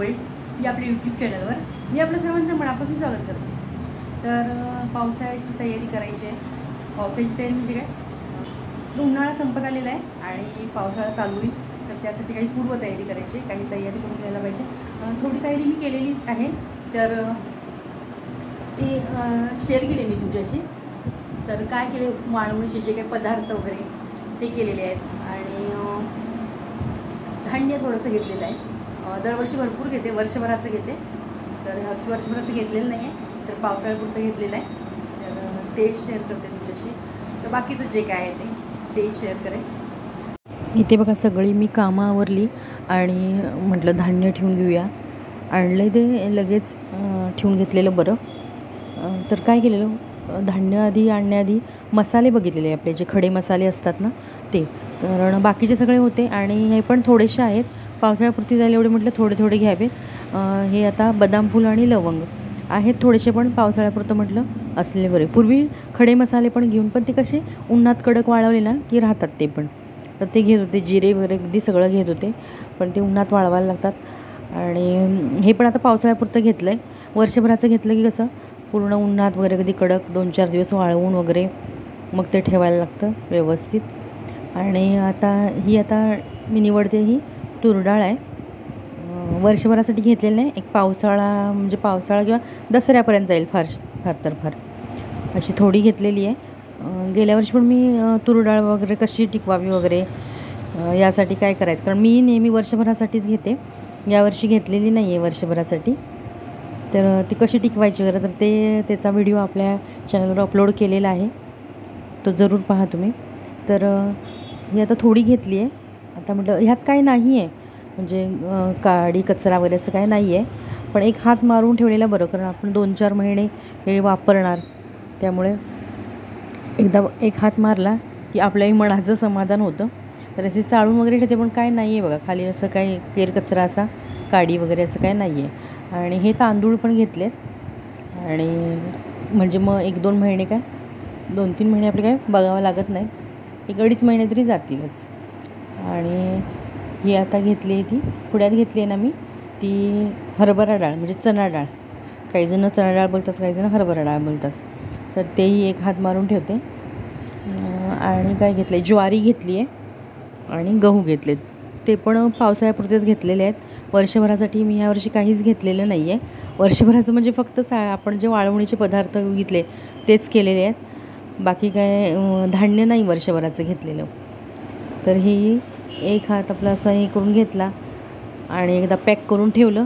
World या आपल्या YouTube चॅनलवर मी आपल्या सर्वांचं मनापासून स्वागत करते। तर पावसाळ्याची तयारी करायची आहे। पावसाळ्याची तयारी म्हणजे काय, उन्हाळा संपत आलेला आहे आणि पावसाळा चालू आहे, तर त्यासाठी काही पूर्वतयारी करायची आहे, काही तयारी करून घ्यायला पाहिजे। थोडी तयारी मी केलेलीच आहे, तर ती शेअर केली मी तुमच्याशी। तर काय केले, वाळवणीचे जे काही पदार्थ वगैरे ते केलेले आहेत आणि धान्य थोडंसं घेतलेलं आहे। दरवर्षी भरपूर घेते, वर्षभराचं घेते, तर ह्यावर्षी वर्षभराचं घेतलेलं नाही आहे, तर पावसाळ्यापुरतं घेतलेलं आहे, तर ते शेअर करते तुमच्याशी। तर बाकीचं जे काय आहे ते शेअर करेन। इथे बघा सगळी मी कामं आवरली आणि म्हटलं धान्य ठेवून घेऊया, आणलं ते लगेच ठेवून घेतलेलं बरं। तर काय केलेलं, धान्य आधी आणण्याआधी मसाले बघितलेले, आपले जे खडे मसाले असतात ना ते, कारण बाकीचे सगळे होते आणि हे पण थोडेसे आहेत, पावसाळ्यापुरती जायला एवढे म्हटलं थोडे थोडे घ्यावे। हे आता बदाम फूल आणि लवंग आहेत थोडेसे, पण पावसाळ्यापुरतं म्हटलं असले बरे। पूर्वी खडे मसाले पण घेऊन, पण ते कसे उन्हात कडक वाळवले ना की राहतात ते पण, तर ते घेत होते, जिरे वगैरे अगदी सगळं घेत होते, पण ते उन्हात वाळवायला लागतात। आणि हे पण आता पावसाळ्यापुरतं घेतलं आहे, वर्षभराचं घेतलं की कसं पूर्ण उन्हात वगैरे कधी कडक 2-4 दिवस वाळवून वगैरे मग ते ठेवायला लागतं व्यवस्थित। आणि आता मी निवडते ही तूर डाळ आहे, वर्षभरासाठी घेतलेलं नाही, एक पावसाळा म्हणजे पावसाळा किंवा दसऱ्यापर्यंत जाईल फार तर फार, अशी थोडी घेतलेली आहे। गेल्या वर्षी पण मी तूर डाळ वगैरे कशी टिकवावी वगैरे यासाठी काय करायचं, कारण मी नेहमी वर्षभरासाठीच घेते, यावर्षी घेतलेली नाही आहे वर्षभरासाठी, तर ती कशी टिकवायची वगैरे, तर त्याचा व्हिडिओ आपल्या चॅनलवर अपलोड केलेला आहे, तो जरूर पहा तुम्ही। तर ही आता थोडी घेतली आहे। आता म्हटलं ह्यात काही नाही आहे, म्हणजे काडी कचरा वगैरे असं काही नाही आहे, पण एक हात मारून ठेवलेला बरं, कारण आपण 2-4 महिने हे वापरणार, त्यामुळे एकदा एक हात मारला की आपल्याही मनाचं समाधान होतं। तर असे चाळून वगैरे ठेवते, पण काय नाही आहे बघा खाली, असं काही केर कचरा असा काडी वगैरे असं काही नाही आहे। आणि हे तांदूळ पण घेतलेत, आणि म्हणजे मग 1-2 महिने काय 2-3 महिने आपले काय बघावं लागत नाहीत, 1-2.5 महिने तरी जातीलच। आणि ही आता घेतली आहे, ती पुण्यात घेतली आहे ना मी, ती हरभरा डाळ म्हणजे चणा डाळ, काहीजणं चणा डाळ बोलतात, काहीजणं हरभरा डाळ बोलतात, तर तेही एक हात मारून ठेवते। आणि काय घेतलं आहे, ज्वारी घेतली आहे आणि गहू घेतलेत, ते पण पावसाळ्यापुरतेच घेतलेले आहेत, वर्षभरासाठी मी यावर्षी काहीच घेतलेलं नाही आहे। वर्षभराचं म्हणजे फक्त आपण जे वाळवणीचे पदार्थ घेतले तेच केलेले आहेत, बाकी काय धान्य नाही वर्षभराचं घेतलेलं। तर ही एक हात आपला असा हे करून घेतला आणि एकदा पॅक करून ठेवलं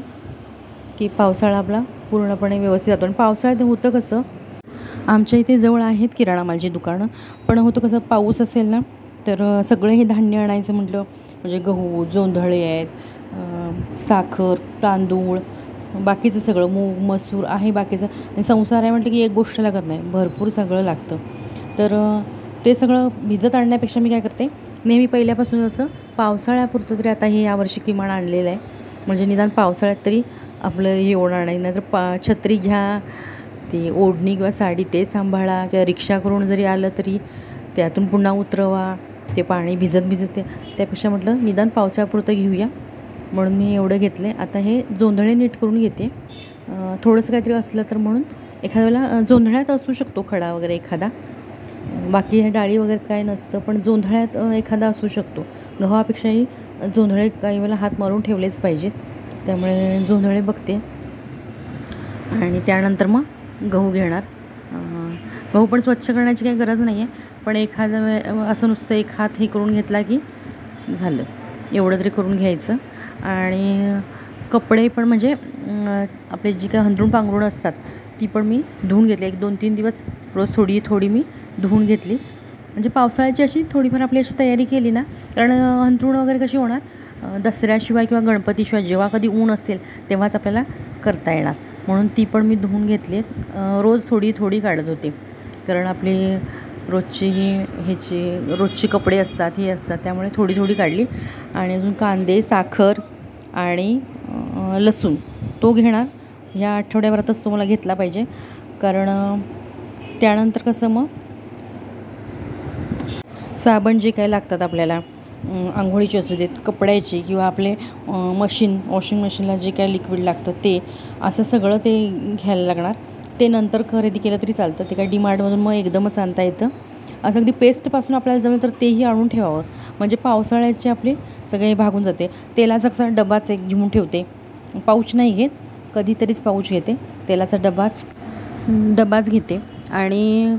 की पावसाळा आपला पूर्णपणे व्यवस्थित जातो। आणि पावसाळ्यात होतं कसं, आमच्या इथे जवळ आहेत किराणा मालाची दुकानं, पण होतं कसं पाऊस असेल ना, तर सगळं हे धान्य आणायचं म्हटलं म्हणजे गहू, जोंधळे आहेत, साखर, तांदूळ, बाकीचं सगळं मूग मसूर आहे बाकीचं, आणि संसार आहे म्हटलं की एक गोष्ट लागत नाही, भरपूर सगळं लागतं। तर ते सगळं भिजत आणण्यापेक्षा मी काय करते, नेहमी पहिल्यापासून असं पावसाळ्यापुरतं तरी आता हे यावर्षी किमान आणलेलं आहे, म्हणजे निदान पावसाळ्यात तरी आपलं हे होणार नाही, नाहीतर छत्री घ्या, ती ओढणी किंवा साडी ते सांभाळा, किंवा रिक्षा करून जरी आलं तरी त्यातून पुन्हा उतरवा, ते पाणी भिजत त्यापेक्षा म्हटलं निदान पावसाळ्यापुरतं घेऊया, म्हणून मी एवढं घेतलं आहे। आता हे जोंधळे नीट करून घेते, थोडंसं काहीतरी असलं तर, म्हणून एखाद्या वेळेला जोंधळ्यात असू शकतो खडा वगैरे एखादा, बाकी ह्या डाळी वगैरे काय नसतं, पण जोंधळ्यात एखादा असू शकतो, गव्हापेक्षाही जोंधळे काही वेळेला हात मारून ठेवलेच पाहिजेत, त्यामुळे जोंधळे बघते। आणि त्यानंतर मग गहू घेणार, गहू पण स्वच्छ करण्याची काही गरज नाही आहे, पण एखाद्या असं नुसतं एक हात हे करून घेतला की झालं, एवढं तरी करून घ्यायचं। आणि कपडे पण म्हणजे आपले जी काही हंतरूण पांघरूण असतात ती पण मी धुवून घेतली, 1-2-3 दिवस रोज थोडी मी धुवून घेतली, म्हणजे पावसाळ्याची अशी थोडीफार आपली अशी तयारी केली ना, कारण हंतरूण वगैरे कशी होणार दसऱ्याशिवाय किंवा गणपतीशिवाय, जेव्हा कधी ऊन असेल तेव्हाच आपल्याला करता येणार, म्हणून ती पण मी धुवून घेतली, रोज थोडी काढत होते, कारण आपली रोजची कपडे असतात हे असतात, त्यामुळे थोडी काढली। आणि अजून कांदे, साखर आणि लसूण तो घेणार, ह्या आठवड्याभरातच तो मला घेतला पाहिजे, कारण त्यानंतर कसं मग साबण जे काही लागतात आपल्याला, आंघोळीची असू देत, कपड्याची किंवा आपले वॉशिंग मशीनला जे काय लिक्विड लागतं ते असं सगळं ते घ्यायला लागणार. ते नंतर खरेदी केलं तरी चालतं, ते काय डीमार्टमधून मग एकदमच आणता येतं. असं अगदी पेस्टपासून आपल्याला जमेल तर तेही आणून ठेवावं, म्हणजे पावसाळ्याचे आपले सगळे भागून जाते. तेलाचा कसा डबाच एक घेऊन ठेवते, पाऊच नाही घेत, कधीतरीच पाऊच घेते, तेलाचा डबाच घेते. आणि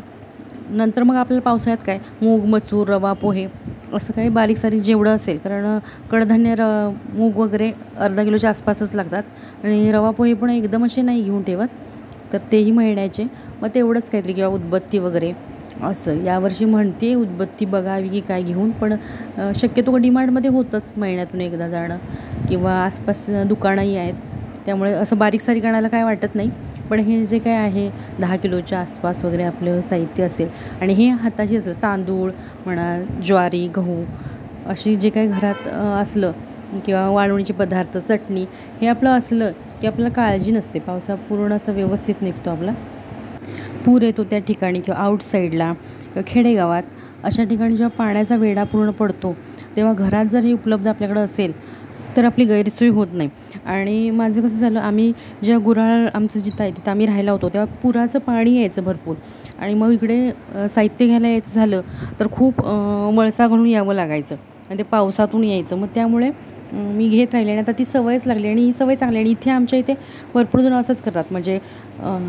नंतर मग आपल्याला पावसाळ्यात काय मूग, मसूर, रवा, पोहे असं काही बारीक सारीक जेवढं असेल, कारण कडधान्य मूग वगैरे अर्धा किलोच्या आसपासच लागतात. आणि रवा पोहे पण एकदम असे नाही घेऊन ठेवत, तर तेही महिन्याचे. मग तेवढंच काहीतरी, किंवा उदबत्ती वगैरे असं. यावर्षी म्हणते उदबत्ती बघावी की काय घेऊन, पण शक्यतो डीमार्टमध्ये होतंच महिन्यातून एकदा जाणं, किंवा आसपास दुकानंही आहेत, त्यामुळे असं बारीक सारीक आणायला काय वाटत नाही. पण हे जे काय आहे 10 किलोच्या आसपास वगैरे आपलं साहित्य असेल, आणि हे हाताशी असलं, तांदूळ म्हणा, ज्वारी, गहू अशी जे काही घरात असलं, किंवा वाळवणीचे पदार्थ, चटणी, हे आपलं असलं की आपल्याला काळजी नसते. पावसा पूर्ण असं व्यवस्थित निघतो आपला. पूर येतो त्या ठिकाणी किंवा आउटसाईडला किंवा खेडेगावात अशा ठिकाणी जेव्हा पाण्याचा वेढा पूर्ण पडतो, तेव्हा घरात जर हे उपलब्ध आपल्याकडं असेल तर आपली गैरसोय होत नाही. आणि माझं कसं झालं, आम्ही जेव्हा गुऱ्हाळ आमचं जिथं आहे तिथं आम्ही राहायला होतो, तेव्हा पुराचं पाणी यायचं भरपूर, आणि मग इकडे साहित्य घ्यायला यायचं झालं तर खूप वळसा घालून यावं लागायचं, आणि ते पावसातून यायचं. मग त्यामुळे मी घेत राहिले, आणि आता ती सवयच लागली, आणि ही सवय चांगली. आणि इथे आमच्या इथे भरपूर जण असंच करतात, म्हणजे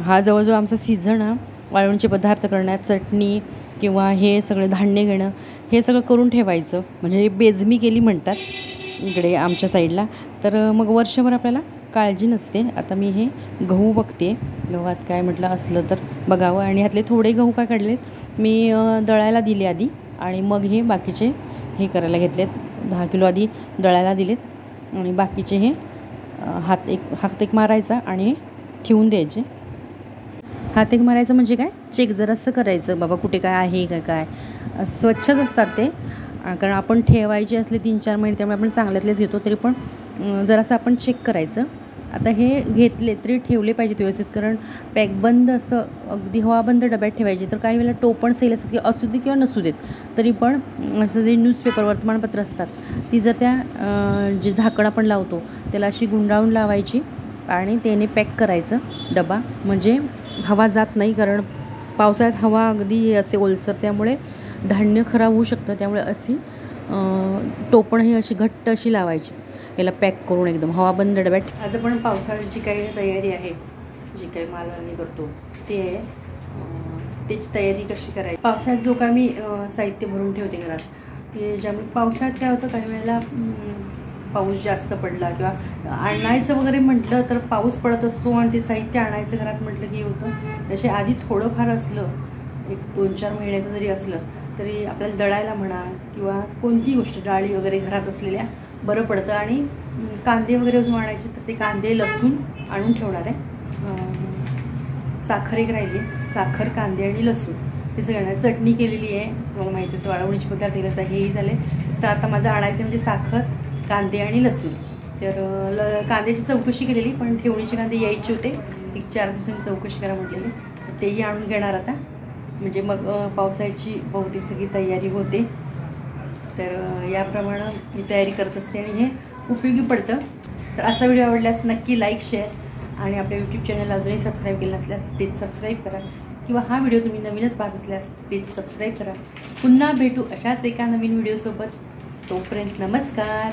हा जवळजवळ आमचा सीझन हा वाळवणीचे पदार्थ करण्यात, चटणी किंवा हे सगळं धान्य घेणं, हे सगळं करून ठेवायचं, म्हणजे बेजमी केली म्हणतात इकडे आमच्या साईडला. तर मग वर्षभर आपल्याला काळजी नसते. आता मी हे गहू बघते, गव्हात काय म्हटलं असलं तर बघावं. आणि ह्यातले थोडे गहू काय काढलेत मी दळायला दिले आधी, आणि मग हे बाकीचे हे करायला घेतलेत. 10 किलो आधी दळायला दिलेत, आणि बाकीचे हे हात एक मारायचा आणि हे ठेवून द्यायचे. हात एक मारायचं म्हणजे काय, चेक जरासं करायचं, बाबा कुठे काय आहे का, काय स्वच्छच असतात ते, कारण आपण ठेवायचे असले 3-4 महिने, त्यामुळे आपण चांगल्यातलेच घेतो, तरी पण जरासं आपण चेक करायचं. आता हे घेतले तरी ठेवले पाहिजेत व्यवस्थित, कारण पॅकबंद असं अगदी हवाबंद डब्यात ठेवायचे. तर काही वेळेला टोपण सेल असतात, की असू दे किंवा नसू देत, तरी पण असं जे न्यूजपेपर, वर्तमानपत्र असतात, ती जर त्या जे झाकण आपण लावतो त्याला अशी गुंडाळून लावायची, आणि त्याने पॅक करायचं डबा, म्हणजे हवा जात नाही. कारण पावसाळ्यात हवा अगदी असे ओलसर, त्यामुळे धान्य खराब होऊ शकतं. त्यामुळे अशी टोपण ही अशी घट्ट अशी लावायची, याला पॅक करून एकदम हवाबंद डब्यात. आज आपण पावसाळ्याची काही तयारी आहे, जी काही मालवणी करतो ते आहे, त्याची तयारी कशी करायची. पावसाळ्यात जो काय मी साहित्य भरून ठेवते घरात, की ज्यामुळे पावसाळ्यात काय होतं, काही वेळेला पाऊस जास्त पडला किंवा आणायचं वगैरे म्हटलं तर पाऊस पडत असतो, आणि ते साहित्य आणायचं घरात म्हटलं की होतं. जसे आधी थोडंफार असलं, एक 2-4 महिन्याचं जरी असलं तरी आपल्याला दळायला म्हणा, किंवा कोणती गोष्ट डाळी वगैरे घरात असलेल्या बरं पडतं. आणि कांदे वगैरे अजून आणायचे तर ते कांदे, लसूण आणून ठेवणार आहे. साखर एक राहिली, साखर, कांदे आणि लसूण हे सगळं. चटणी केलेली आहे, तुम्हाला माहिती आहे, वाळवणीचे पदार्थ केले तर हेही झाले. तर आता माझं आणायचं म्हणजे साखर, कांदे आणि लसूण. तर कांद्याची चौकशी केलेली, पण ठेवणीचे कांदे यायचे होते, एक 4 दिवसांनी चौकशी करा म्हटलेली, तर तेही आणून घेणार आता. म्हणजे मग पावसाळ्याची बहुतेक सगळी तयारी होते. तर याप्रमाणे मी तयारी करत असते, आणि हे उपयोगी पडतं. तर असा व्हिडिओ आवडल्यास नक्की लाईक, शेअर, आणि आपल्या यूट्यूब चॅनलला अजूनही सबस्क्राईब केलं नसल्यास प्लीज सबस्क्राईब करा, किंवा हा व्हिडिओ तुम्ही नवीनच पाहत असल्यास प्लीज सबस्क्राईब करा. पुन्हा भेटू अशाच एका नवीन व्हिडिओसोबत. तोपर्यंत नमस्कार.